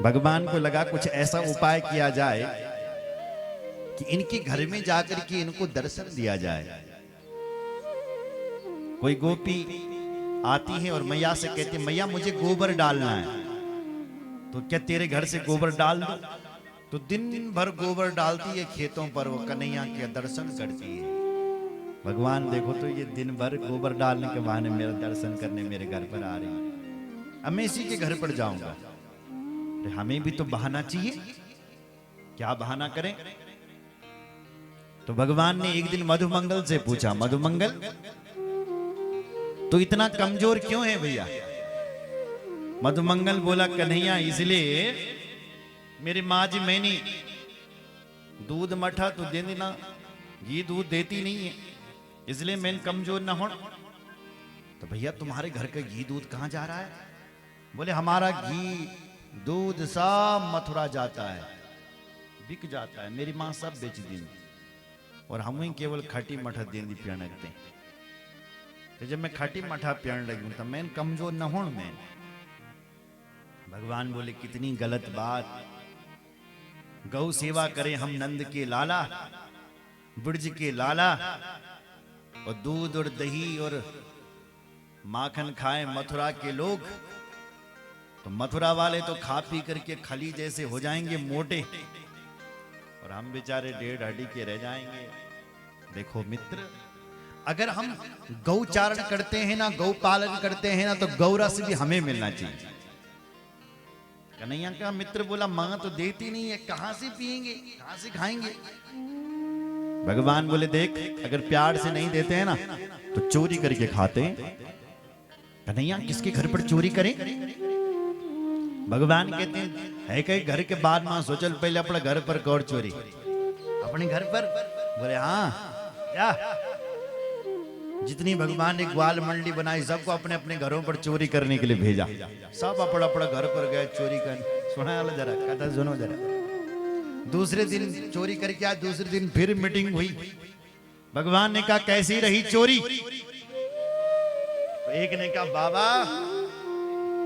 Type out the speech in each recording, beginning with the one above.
भगवान को लगा कुछ ऐसा उपाय किया जाए कि इनके घर में जाकर के इनको दर्शन दिया जाए। कोई गोपी आती है और मैया से कहती, मैया मुझे गोबर डालना है, तो क्या तेरे घर से गोबर डाल दो? तो दिन भर गोबर डालती है खेतों पर, वो कन्हैया के दर्शन करती है। भगवान देखो तो ये दिन भर गोबर डालने के बहाने मेरा दर्शन करने मेरे घर पर आ रही है, अब मैं इसी के घर पर जाऊंगा। हमें भी तो बहाना चाहिए, क्या बहाना करें? तो भगवान ने एक दिन मधुमंगल से पूछा, मधुमंगल तो इतना कमजोर क्यों है भैया? मधुमंगल बोला, कन्हैया इसलिए मेरी माँ जी मैंने दूध मठा तो दे देना, घी दूध देती नहीं है, इसलिए मैं कमजोर ना हो। तो भैया तुम्हारे घर का घी दूध कहाँ जा रहा है? बोले हमारा घी दूध सब मथुरा जाता है, बिक जाता है, मेरी माँ सब बेच दी और हम ही केवल खटी मठा देंदी पियन लगते। तो जब मैं खटी मठा पियन लगी तो मैं कमजोर न हूं मैं। भगवान बोले कितनी गलत बात, गौ सेवा करें हम नंद के लाला, ब्रज के लाला, और दूध और दही और माखन खाएं मथुरा के लोग, तो मथुरा वाले तो खा पी करके खली जैसे हो जाएंगे मोटे, और हम बेचारे डेढ़ हड्डी के रह जाएंगे। देखो मित्र, अगर हम गौ चारण करते हैं ना, गौ पालन करते हैं ना, तो गौरस भी हमें मिलना चाहिए। कन्हैया का मित्र बोला, मां तो देती नहीं है, कहां से पिएंगे, कहां से खाएंगे? भगवान बोले देख, अगर प्यार से नहीं देते हैं ना तो चोरी करके खाते हैं। कन्हैया किसके घर पर चोरी करें? भगवान कहते हैं है कहीं घर के बाद मां सोचल, पहले अपने घर पर गौर चोरी, अपने घर पर। बोले हाँ क्या? जितनी भगवान ने ग्वाल मंडली बनाई सबको अपने अपने घरों पर चोरी करने के लिए भेजा, सब अपना अपना घर पर गए चोरी करने। सुना वाला जरा कथा सुनो जरा। दूसरे दिन चोरी करके आए, दूसरे दिन फिर मीटिंग हुई। भगवान ने कहा कैसी रही चोरी? तो एक ने कहा बाबा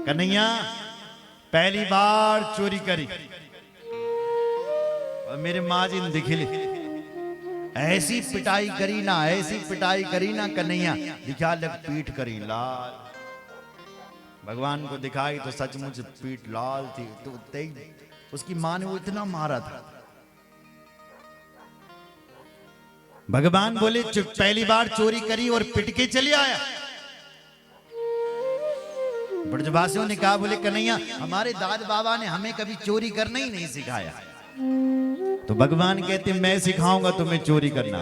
कन्हैया पहली बार चोरी करी और मेरे माँ जी ने दिखली, ऐसी पिटाई करी ना, ऐसी पिटाई करी ना कन्हैया, दिखा लग पीठ करी लाल। भगवान को दिखाई तो सचमुच पीठ लाल थी। तो उसकी माँ ने वो इतना मारा था। भगवान बोले पहली बार चोरी करी और पिट के चले आया। ब्रजवासियों ने कहा, बोले कन्हैया हमारे दाद बाबा ने हमें कभी चोरी करना ही नहीं सिखाया। तो भगवान कहते मैं सिखाऊंगा तुम्हें चोरी करना,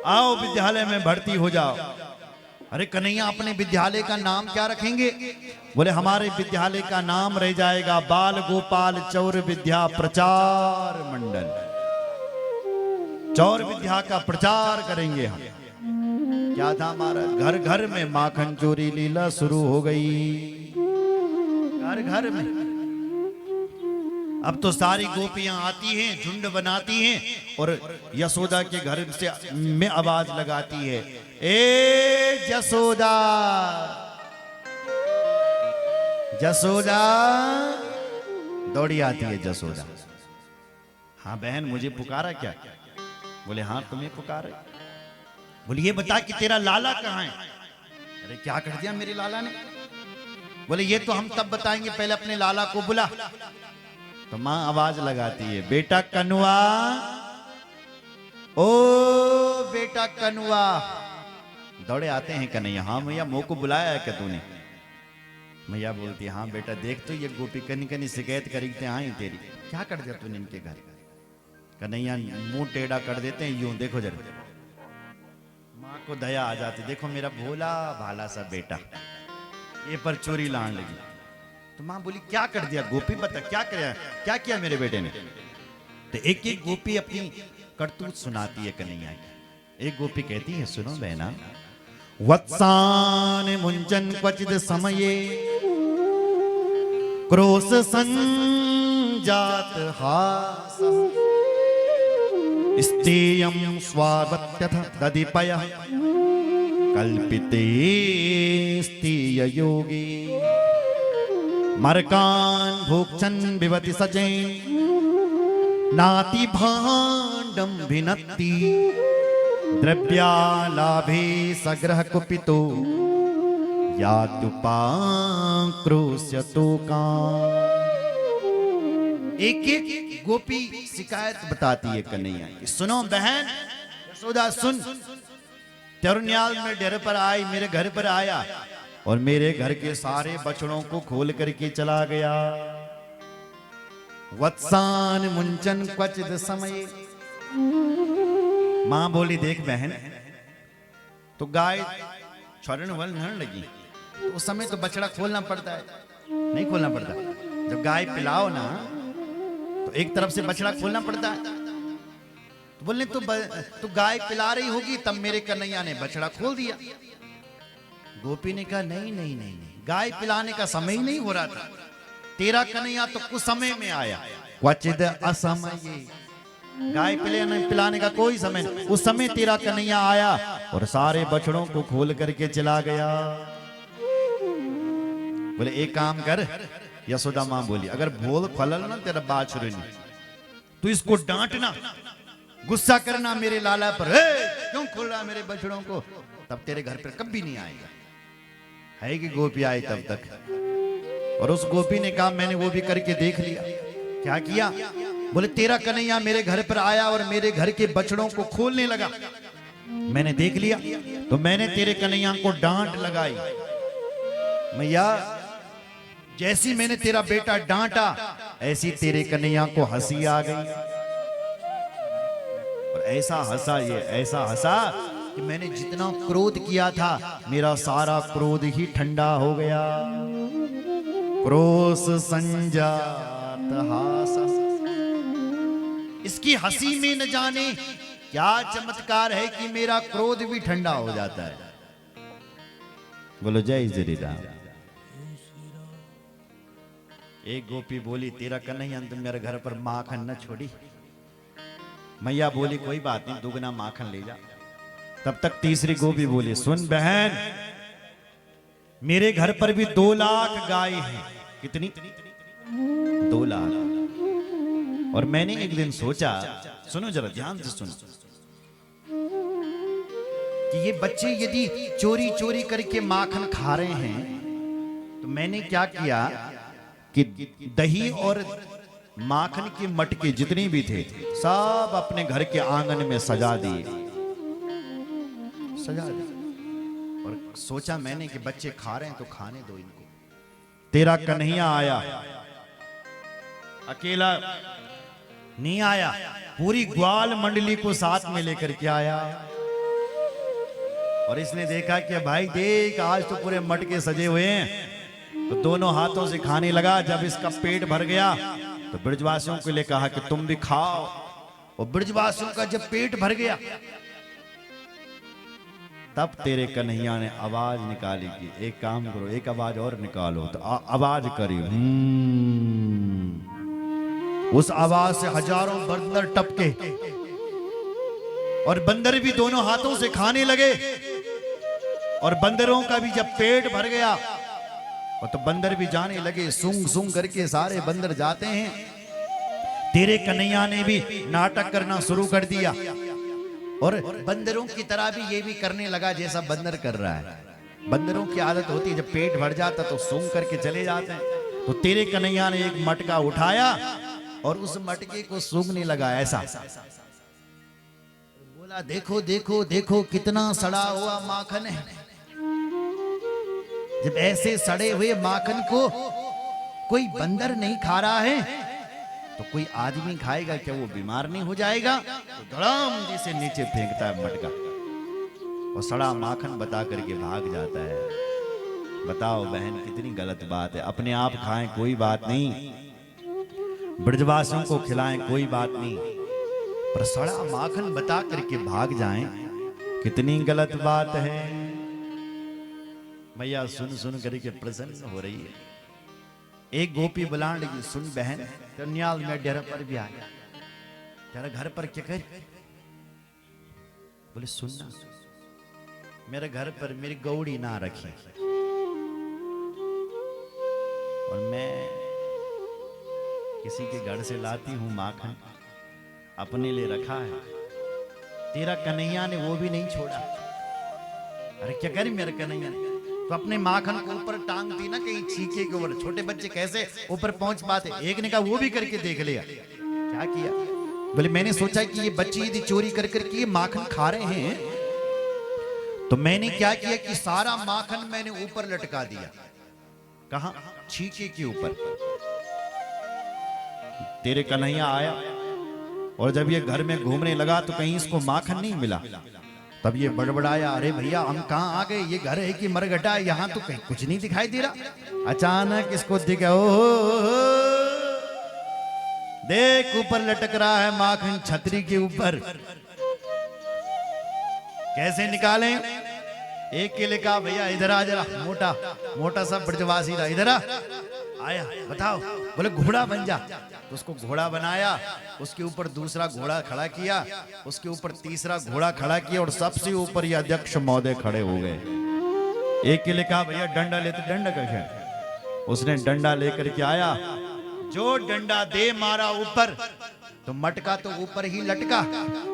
आओ विद्यालय में भर्ती हो जाओ। अरे कन्हैया अपने विद्यालय का नाम क्या रखेंगे? बोले हमारे विद्यालय का नाम रह जाएगा बाल गोपाल चौर विद्या प्रचार मंडल। चौर विद्या का प्रचार करेंगे हम। क्या था हमारा? घर घर में माखन चोरी लीला शुरू हो गई, घर घर में। अब तो सारी गोपियां आती हैं, झुंड बनाती हैं और यशोदा के घर से में आवाज लगाती है, ए यशोदा यशोदा। दौड़ी आती है यशोदा। हाँ बहन मुझे पुकारा क्या? बोले हाँ तुम्हें पुकारा। बोले ये बता कि तेरा लाला कहाँ है? अरे क्या कर दिया मेरे लाला ने? बोले ये तो हम तब बताएंगे, पहले अपने लाला को बुला। तो मां आवाज लगाती है, बेटा कनुआ, ओ बेटा कनुआ। दौड़े आते हैं कन्हैया। हाँ भैया मुंह को बुलाया है क्या तूने? मैया बोलती है हाँ बेटा देख तो ये गोपी कनी कनी शिकायत करीते आई तेरी, क्या कर दिया तूने इनके घर? कन्हैया मुंह टेढ़ा कर देते हैं यूं, देखो जरा। माँ को दया आ जाती, देखो मेरा भोला भाला सा बेटा ये पर चोरी लाने लगी। तो माँ बोली क्या कर दिया गोपी, बता क्या किया मेरे बेटे ने? तो एक एक गोपी अपनी करतूत सुनाती है कन्हैया की। एक गोपी कहती है सुनो बहना, वत्सान मुंजन क्वचित समये क्रोश संजात हास स्तेयं स्वावत्यथ दधिपय कल्पिते स्तेय योगी। मरकान भूक्षन विवति सचैन नाति भाण्डं भिनत्ति द्रव्यालाभे सग्रह कुपितो यादुपाक्रोश्यतो काम। एक एक गोपी शिकायत बताती है कन्हैया की, सुनो बहन यशोदा सुन, तरुण्याल में डेरे पर आई, मेरे घर पर आया और मेरे घर के सारे बछड़ों को खोल करके चला गया। वत्सान मुंचन क्वचित समय। मां बोली देख बहन, तो गाय क्षरण वल नहन लगी तो उस समय तो बछड़ा खोलना पड़ता है, नहीं खोलना पड़ता। जब गाय पिलाओ ना तो एक तरफ से बछड़ा खोलना पड़ता है। तो बोलने तो गाय पिला रही होगी, तब मेरे कन्हैया ने बछड़ा खोल दिया। गोपी ने कहा नहीं नहीं नहीं नहीं, गाय पिलाने का समय ही नहीं हो रहा था, तेरा कन्हैया तो कुछ समय में आया। क्वचिद असमय, गाय पिलाने का कोई समय नहीं, उस समय तेरा कन्हैया आया और सारे बछड़ों को खोल करके चला गया। बोले एक काम कर, यशोदा मां बोली अगर भोल खलल ना तेरा बाछुरी नहीं तो इसको डांटना, गुस्सा करना मेरे लाला पर, क्यों खोल रहा है मेरे बछड़ों को, तब तेरे घर पर कभी नहीं आएगा। है कि गोपी आई तब तक, और उस गोपी ने कहा मैंने वो भी करके देख लिया। क्या किया? बोले तेरा कन्हैया मेरे घर पर आया और मेरे घर के बछड़ों को खोलने लगा, मैंने देख लिया तो मैंने तेरे कन्हैया को डांट लगाई। मैया जैसी मैंने तेरा बेटा डांटा ऐसी तेरे कन्हैया को हंसी आ गई, और ऐसा हंसा, ये ऐसा हंसा कि मैंने जितना क्रोध किया था मेरा सारा क्रोध ही ठंडा हो गया। क्रोध संजात हास, इसकी हंसी में न जाने क्या चमत्कार है कि मेरा क्रोध भी ठंडा हो जाता है। बोलो जय श्री राम। एक गोपी बोली तेरा कन्हैया तुम मेरे घर पर माखन न छोड़ी। मैया बोली कोई बात नहीं, दुगना माखन ले जा। तब तक तीसरी गोपी बोली सुन बहन, मेरे घर पर भी 2 लाख गाय हैं। कितनी? 2 लाख। और मैंने एक दिन सोचा, सुनो जरा ध्यान से सुनो, कि ये बच्चे यदि चोरी चोरी करके माखन खा रहे हैं तो मैंने क्या किया कि दही और माखन के मटके जितने भी थे सब अपने घर के आंगन में सजा दिए, सजा दिए। और सोचा मैंने कि बच्चे खा रहे हैं तो खाने दो इनको। तेरा कन्हैया आया, अकेला नहीं आया, पूरी ग्वाल मंडली को साथ में लेकर के आया। और इसने देखा कि भाई देख आज तो पूरे मटके सजे हुए हैं, तो दोनों हाथों से खाने लगा। जब इसका पेट भर गया तो ब्रजवासियों के लिए कहा कि तुम भी खाओ। और ब्रजवासियों का जब पेट भर गया तब तेरे कन्हैया ने आवाज निकाली कि एक काम करो, एक आवाज और निकालो। तो आवाज करी, उस आवाज से हजारों बंदर टपके और बंदर भी दोनों हाथों से खाने लगे। और बंदरों का भी जब पेट भर गया और तो बंदर भी जाने लगे, सूंघ सूंघ करके सारे बंदर जाते हैं। तेरे कन्हैया ने भी नाटक करना शुरू कर दिया और बंदरों की तरह भी ये भी करने लगा जैसा बंदर कर रहा है। बंदरों की आदत होती है जब पेट भर जाता तो सूंघ करके चले जाते हैं। तो तेरे कन्हैया ने एक मटका उठाया और उस मटके को सूंघने लगा ऐसा, बोला देखो देखो देखो कितना सड़ा हुआ माखन है। जब ऐसे सड़े हुए माखन को कोई बंदर नहीं खा रहा है तो कोई आदमी खाएगा क्या? वो बीमार नहीं हो जाएगा? तो धड़ाम जिसे नीचे फेंकता है मटका और सड़ा माखन बता करके भाग जाता है। बताओ बहन कितनी गलत बात है। अपने आप खाएं कोई बात नहीं, ब्रजवासियों को खिलाएं कोई बात नहीं, पर सड़ा माखन बता करके भाग जाएं कितनी गलत बात है। मैया सुन सुन करके प्रसन्न हो रही है। एक गोपी बुलाने लगी, सुन बहन कन्याल में डेरा पर भी आया, तेरा घर पर क्या कर? बोले सुनना, मेरे घर पर मेरी गौड़ी ना रखी और मैं किसी के घर से लाती हूं माखन, अपने लिए रखा है, तेरा कन्हैया ने वो भी नहीं छोड़ा। अरे क्या करी मेरे कन्हैया ने, तो अपने माखन को ऊपर टांग दी ना कहीं छीके के ऊपर। छोटे बच्चे कैसे ऊपर पहुंच पाते, एक ने कहा वो भी करके देख लिया। क्या किया, बोले मैंने सोचा कि ये बच्चे यदि चोरी कर करके ये माखन खा रहे हैं, तो मैंने क्या किया कि सारा माखन मैंने ऊपर लटका दिया। कहां, छीके के ऊपर। तेरे कन्हैया आया और जब ये घर में घूमने लगा तो कहीं इसको माखन नहीं मिला। तब ये बड़बड़ाया, अरे भैया हम कहां आ गए, ये घर है कि मरघटा, यहां तो कहीं कुछ नहीं दिखाई दे रहा। अचानक इसको दिखा, ओ देख ऊपर लटक रहा है माखन छतरी के ऊपर। कैसे निकालें? एक के लिए कहा भैया इधर आ जरा, मोटा मोटा सा ब्रजवासी था, इधर आया, बताओ। बोले घोड़ा बन जा। तो उसको घोड़ा बनाया, उसके ऊपर दूसरा घोड़ा खड़ा किया, उसके ऊपर तीसरा घोड़ा खड़ा किया और सबसे ऊपर ये अध्यक्ष महोदय खड़े हो गए। एक के लिए कहा भैया डंडा लेते, डंडा कैसे? उसने डंडा लेकर के आया, जो डंडा दे मारा ऊपर तो मटका तो ऊपर ही लटका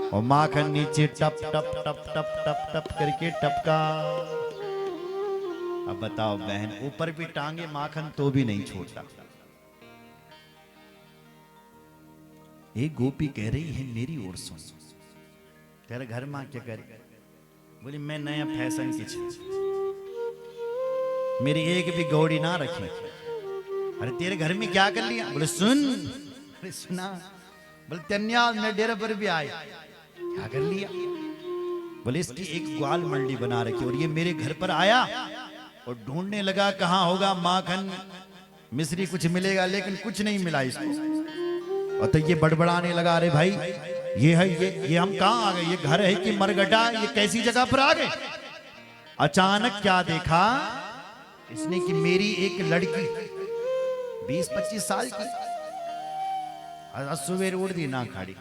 और माखन नीचे टप टप टप टप टप टप करके टपका। अब बताओ बहन, ऊपर भी टांगे माखन तो भी नहीं छोड़ता। एक गोपी कह रही है मेरी ओर सुन, तेरे घर मां क्या करे? बोली मैं नया फैशन की छी, मेरी एक भी गौड़ी ना रखी। अरे तेरे घर में क्या कर लिया? बोले सुन। अरे सुना। बोले तन्याल मैं डेरे पर भी आया, क्या कर लिया? बोले इसकी एक ग्वाल मंडी बना रखी और ये मेरे घर पर आया और ढूंढने लगा कहां होगा माखन मिश्री, कुछ मिलेगा, लेकिन कुछ नहीं मिला इसको। और तो ये बड़बड़ाने लगा, अरे भाई ये है, ये हम कहां आ गए, ये घर है कि मरघटा, ये कैसी जगह पर आ गए? अचानक क्या देखा इसने कि मेरी एक लड़की 20-25 साल की सुबह उड़ दी ना खाड़ी,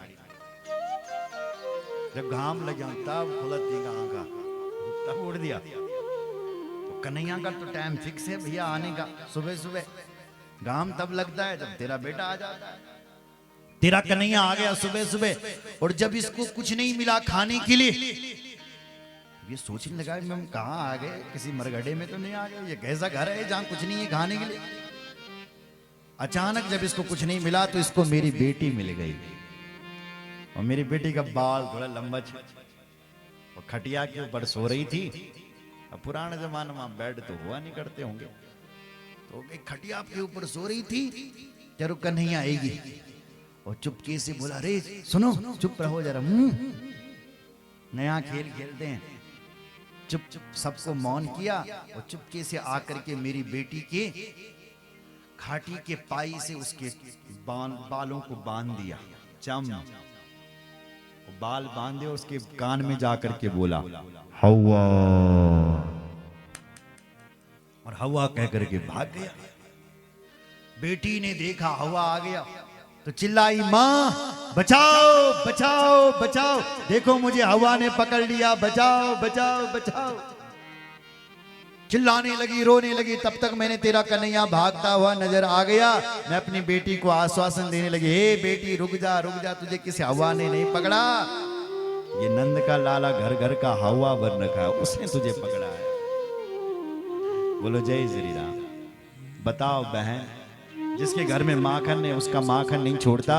जब घाम लग जाऊं तब खुलत देगा आंखा, तब उड़ दिया। तो कन्हैया का तो टाइम फिक्स है भैया आने का, सुबह सुबह घाम तब लगता है जब तेरा बेटा आ जाता है। तेरा कन्हैया आ गया सुबह सुबह, और जब इसको कुछ नहीं मिला खाने के लिए, ये सोचने लगा हम कहां आ गए, किसी मरगढ़े में तो नहीं आ गए, ये कैसा घर है जहां कुछ नहीं है खाने के लिए। अचानक जब इसको कुछ नहीं मिला तो इसको मेरी बेटी मिल गई, और मेरी बेटी का बाल थोड़ा लंबा और खटिया के ऊपर सो रही थी। अब पुराने जमाने में बेड तो हुआ नहीं करते होंगे, तो एक खटिया के ऊपर सो रही थी। जरूर कन्हैया आएगी और चुपके से बोला, अरे सुनो चुप रहो जरा, नया खेल खेलते हैं। चुप चुप सबको मौन किया और चुपके से आकर के मेरी बेटी के खाटी के पाई से उसके बालों को बांध दिया, बाल बांधे और उसके कान में जाकर के बोला हवा, और हवा कह करके भाग गया। बेटी ने देखा हवा आ गया तो चिल्लाई, माँ बचाओ बचाओ बचाओ, देखो मुझे हवा ने पकड़ लिया, बचाओ बचाओ बचाओ। चिल्लाने लगी, रोने लगी। तब तक मैंने तेरा कन्हैया भागता हुआ नजर आ गया। मैं अपनी बेटी को आश्वासन देने लगी, हे बेटी रुक जा, तुझे किसी हवा ने नहीं पकड़ा, ये नंद का लाला घर घर का हवा बन रखा है, उसने तुझे पकड़ा है। बोलो जय श्री राम। बताओ बहन, जिसके घर में माखन है उसका माखन नहीं छोड़ता,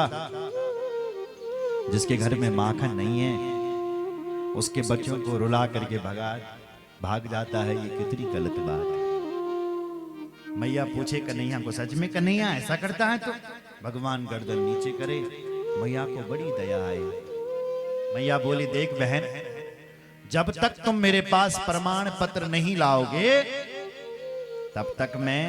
जिसके घर में माखन नहीं है उसके बच्चों को रुला करके भाग जाता है, ये कितनी गलत बात है। मैया पूछे कन्हैया को, सच में कन्हैया ऐसा करता है? तो भगवान गर्दन नीचे करे। मैया को बड़ी दया आई। मैया बोली, देख बहन, जब तक तुम मेरे पास प्रमाण पत्र नहीं लाओगे तब तक मैं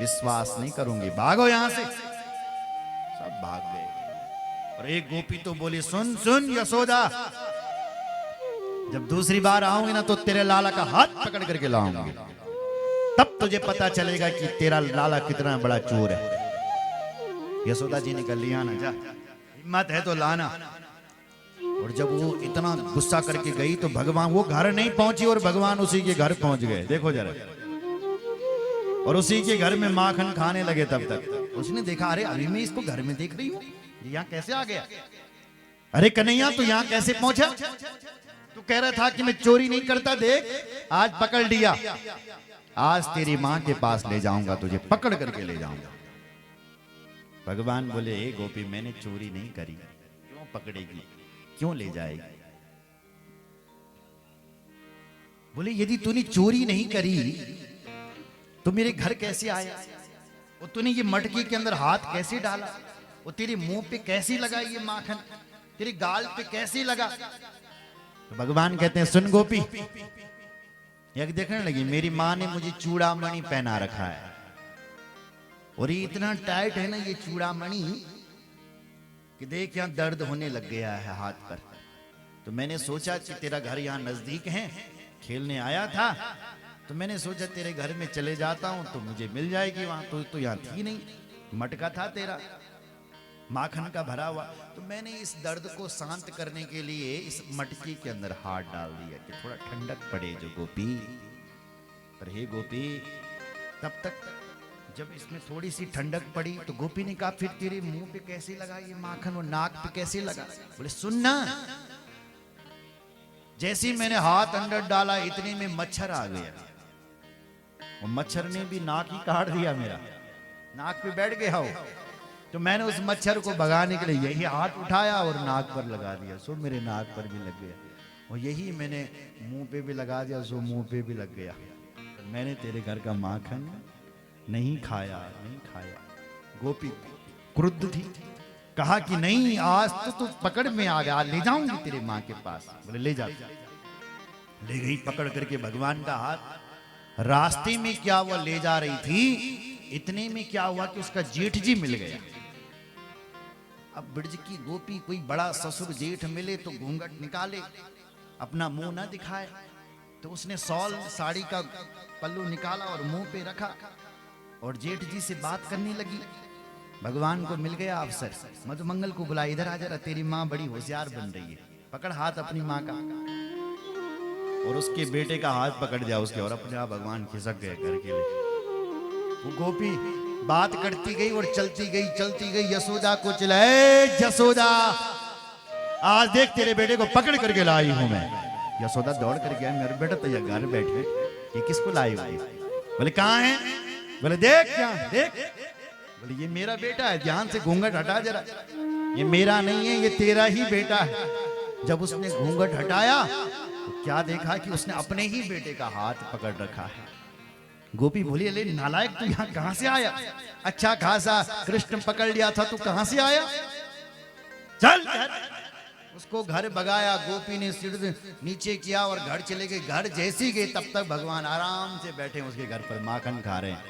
विश्वास नहीं करूंगी, भागो यहां से। सब भाग गए। और एक गोपी तो बोली, सुन सुन यशोदा, जब दूसरी बार आऊंगी ना तो तेरे लाला का हाथ पकड़ करके लाऊंगी, तब तुझे पता चलेगा कि तेरा लाला कितना बड़ा चोर है। यशोदा जी ने कहा, लिया ना, जा हिम्मत है तो लाना। और जब वो इतना गुस्सा करके गई तो भगवान, वो घर नहीं पहुंची और भगवान उसी के घर पहुंच गए। देखो जरा, और उसी के घर में माखन खाने लगे। तब तक उसने देखा, अरे अभी मैं इसको घर में देख रही हूँ, यहाँ कैसे आ गया? अरे कन्हैया तू यहाँ कैसे पहुंचा? तू कह रहा था कि मैं चोरी नहीं करता, देख आज पकड़ लिया। आज तेरी माँ के पास ले जाऊंगा, तुझे पकड़ करके ले जाऊंगा। भगवान बोले, हे गोपी मैंने चोरी नहीं करी, क्यों पकड़ेगी, क्यों ले जाएगी? बोले यदि तूने चोरी नहीं करी तो मेरे घर कैसे आया? और तूने ये मटकी के अंदर हाथ कैसे डाला? वो तेरे मुंह पे कैसे लगा ये माखन? तेरे गाल पे कैसे लगा? तो भगवान कहते हैं, सुन गोपी, यह देखने लगी, मेरी माँ ने मुझे चूड़ामणि पहना रखा है और ये इतना टाइट है ना ये चूड़ामणि कि देख यहाँ दर्द होने लग गया है हाथ पर। तो मैंने सोचा कि तेरा घर यहाँ नजदीक है, खेलने आया था तो मैंने सोचा तेरे घर में चले जाता हूं तो मुझे मिल जाएगी वहां। तो यहाँ थी नहीं, मटका था तेरा माखन का भरा हुआ। तो मैंने इस दर्द को शांत करने के लिए इस मटकी के अंदर हाथ डाल दिया कि थोड़ा ठंडक पड़े जो गोपी। पर हे गोपी, तब तक जब इसमें थोड़ी सी ठंडक पड़ी तो गोपी ने कहा, फिर तेरे मुंह पे कैसे लगा ये माखन और नाक पे कैसे लगा? बोले सुन ना, जैसे ही मैंने हाथ अंदर डाला इतने में मच्छर आ गया और मच्छर ने भी नाक ही काट दिया, मेरा नाक पे बैठ गया हो। तो मैंने उस मच्छर को भगाने के लिए यही हाथ उठाया और नाक पर लगा दिया, सो मेरे नाक पर भी लग गया। और यही मैंने मुंह पे भी लगा दिया, सो मुंह पे भी लग गया। मैंने तेरे घर का माखन नहीं खाया, नहीं खाया। गोपी क्रुद्ध थी, कहा कि नहीं आज तो तू पकड़ में आ गया, ले जाऊंगी तेरे माँ के पास। बोले ले जा। ले गई पकड़ करके भगवान का हाथ। रास्ते में क्या वो ले जा रही थी, इतने में क्या हुआ कि उसका जेठ जी मिल गया। अब ब्रज की गोपी कोई बड़ा ससुर जेठ मिले तो घूंघट निकाले, अपना मुंह ना दिखाए। तो उसने सॉल साड़ी का पल्लू निकाला और मुंह पे रखा और जेठ जी से बात करने लगी। भगवान को मिल गया अवसर, मधुमंगल को बुला, इधर आ जरा, तेरी माँ बड़ी होशियार बन रही है। पकड़ हाथ अपनी माँ का और उसके बेटे का हाथ पकड़ दिया उसके, और अपने आप भगवान खिसक गए घर के लिए। वो गोपी बात करती गई और चलती गई, चलती गई। यशोदा को चिल्लाए, यशोदा आज देख तेरे बेटे को पकड़ करके लाई हूं मैं। यशोदा दौड़ कर गया, मेरे बेटा तो यह घर बैठे, ये किसको लाई हुई? बोले कहाँ है? बोले देख क्या देख। बोले ये मेरा बेटा है, ध्यान से घूंघट हटा जरा। ये मेरा नहीं है, ये तेरा ही बेटा है। जब उसने घूंघट हटाया तो क्या देखा कि उसने अपने ही बेटे का हाथ पकड़ रखा है। गोपी बोली, अरे नालायक तू यहाँ कहां से आया? अच्छा खासा कृष्ण पकड़ लिया था, तू कहां से आया? चल उसको घर भगाया। गोपी ने सिर नीचे किया और घर चले गए। घर जैसी गए तब तक भगवान आराम से बैठे उसके घर पर माखन खा रहे हैं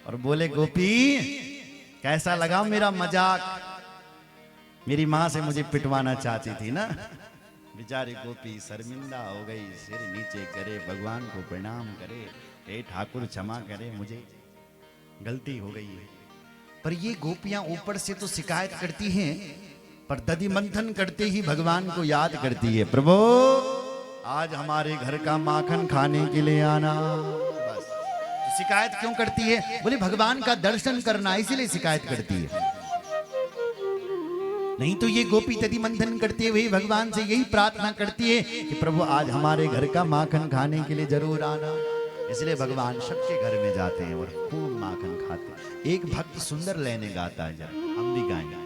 और बोले, गोपी कैसा लगा मेरा मजाक? मेरी माँ से मुझे पिटवाना चाहती थी ना। बेचारी गोपी शर्मिंदा हो गई, सिर नीचे करे, भगवान को प्रणाम करे, हे ठाकुर क्षमा करे, मुझे गलती हो गई है। पर ये गोपियां ऊपर से तो शिकायत करती हैं, पर दधि मंथन करते ही भगवान को याद करती है, प्रभु आज हमारे घर का माखन खाने के लिए आना। बस तो शिकायत क्यों करती है? बोले भगवान का दर्शन करना, इसीलिए शिकायत करती है। नहीं तो ये गोपी दधि मंथन करते हुए भगवान से यही प्रार्थना करती है कि प्रभु आज हमारे घर का माखन खाने के लिए जरूर आना। इसलिए भगवान सबके घर में जाते हैं और खूब माखन खाते हैं। एक भक्त सुंदर लेने गाता है, जरा हम भी गाएंगे।